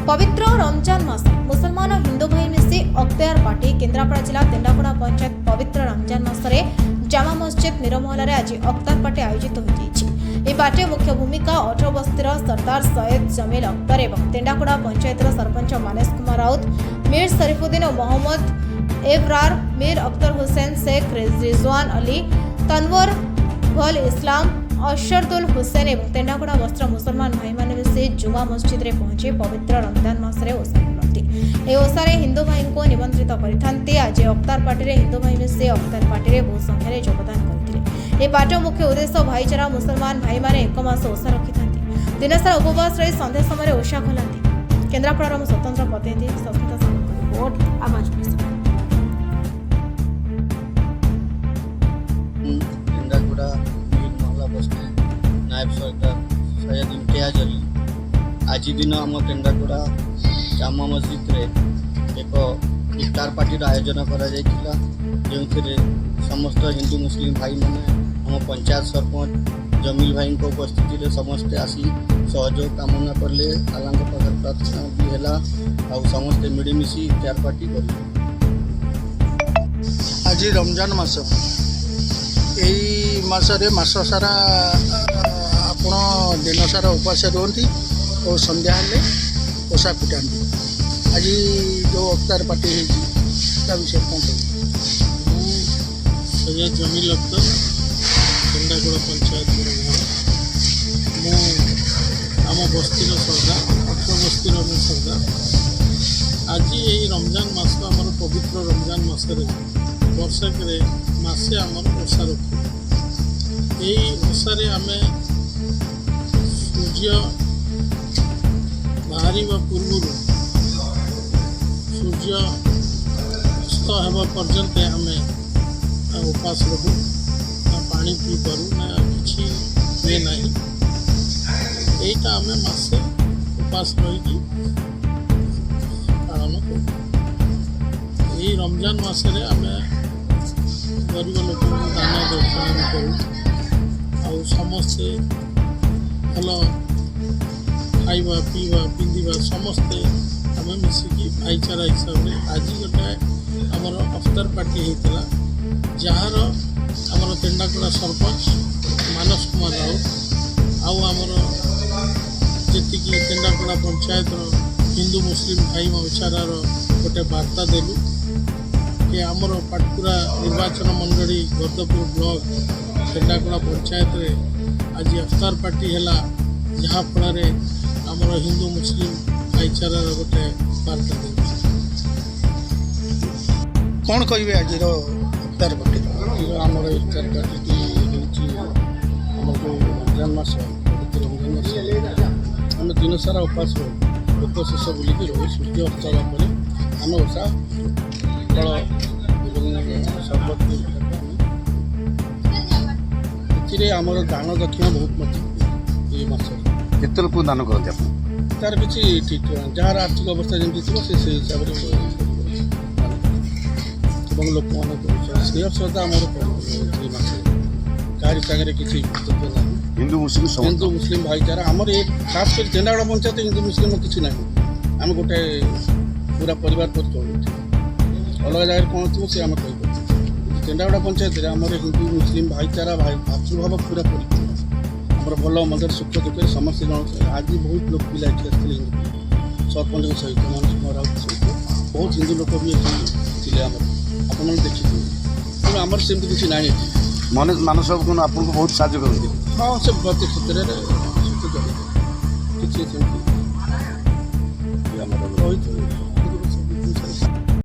पवित्र रमजान मास मुसलमान और हिंदू भाई मिसी अख्तियार पार्टी केन्द्रापड़ा जिला तेंडापड़ा पंचायत पवित्र रमजान मासरे जामा मस्जिद निरमहल आज अख्तियार पार्टी आयोजित हो पार्टी मुख्य भूमिका 18 बस्तीर सरदार सैयद जमील अख्तर और तेंडापड़ा पंचायत सरपंच मानेश कुमार राउत मीर शरीफुद्दीन और मोहम्मद एबरार मीर अख्तर हुसैन शेख रिजवान अली तनवर भल इस्लाम अशरदुल हुसैन और तेंडापड़ा वस्त्र मुसलमान भाई मैंने मिसी जुमा मस्जिद रे पहुंचे पवित्र रमजान मासरे ओषा करती ओषारे हिंदू भाई को निमंत्रित करते आज अख्तियार पार्टी हिंदू भाई मिसी अख्तियार पार्टी बहु संख्यार योगदान करते पार्टी मुख्य उद्देश्य भाईचारा मुसलमान भाई मैंने एक मास ओषा रखी था दिनसारा उपवास रही संध्या समय ओषा खोलती केन्द्रापड़ा स्वतंत्र प्रतिनिधि सस्मिता सामंत रिपोर्ट आवाज नायब सरकार सैयद इम्तियाज अली आज दिन आम केन्द्रापड़ा जामा मस्जिद रे एक इफ्तार पार्टी आयोजन करा जो समस्त हिंदू मुस्लिम भाई मैंने आम पंचायत सरपंच जमील भाई उपस्थित रे समस्ते आसी सहयोग कामना कले आला प्रार्थना भी है आ समस्ते मिलमिशी इफ्तार पार्टी कर आज रमजान मास यही मासरे मास सारा आपण दिन सारा उपास रुहति और संध्या हेले ओषा फुटाती आज जो अख्तियार पार्टी विषय कौन सैयद जमील अख्तर केन्द्रापड़ा पंचायत आम बस्तीर सरदार 18 बस्तीर मु सरदार आज यही रमजान मास आम पवित्र रमजान मसरे वर्षक मसे आम ओषा रखु यही ओषारे आम सूर्य बाहर पूर्व सूर्य अस्त होगा पर्यंत आम उपास रहू ना पानी पी पारू ना कि हुए ना यहीटा आम मसे उपास रही पालन करूँ यही रमजान मसरे आम गरीब लोक दान दर्शन करूँ समस्ते भल खाइबा पीवा पिंधिबा समस्ते आम मिसिकी भाईचारा हिसाब से आज गोटे आमर अख्तियार पार्टी होता जार आमर तेंडापड़ा सरपंच मानस कुमार राउत आमर जी तेंडापड़ा पंचायत हिंदू मुस्लिम भाई भाईचारार गोटे वार्ता देलु कि आमर पाटकुरा निर्वाचन मंडली गदपुर ब्लॉक तेंडापड़ा पंचायत रे आज अख्तियार पार्टी है जहाँ फल आमर हिंदू मुस्लिम भाईचारार गोटे वार्ता दे कौन कहे आज अख्तियार पार्टी आमर इफ्तार पार्टी आम जो रमजान मास रमजान मास आम दिन सारा उपास रहो लोक शेष बुलिकी रही सूर्य अस्त पर आम ओषा फल शरबत एथिरे आमर दान दक्षिणा बहुत मत ये मास केते लोक दान करते आप तार किसी ठीक जार आर्थिक अवस्था जमी थी से हिसाब से लोक मान स्नेह श्रद्धा आमर कहारी सागर किसी हिंदू मुस्लिम भाईचारा आमर एक खास कर तेंडापड़ा पंचायत हिंदू मुस्लिम किसी ना आम गोटे पूरा परिवार पर चलु अलग जगह कौन थी से आम कह तेंडापड़ा पंचायत आमर हिंदू मुस्लिम भाईचारा भातृभाव पूरा आमर भल मदर सुख दुखे समस्त जन आज बहुत लोग पिला सरपंच सहित मानस कुमार राउत सहित बहुत हिंदू लोक भी थे आम आप देखिए आमर सेमती किसी ना मानस बाबू कौन आपको बहुत साहय करते हाँ से प्रति क्षेत्र में किसी रही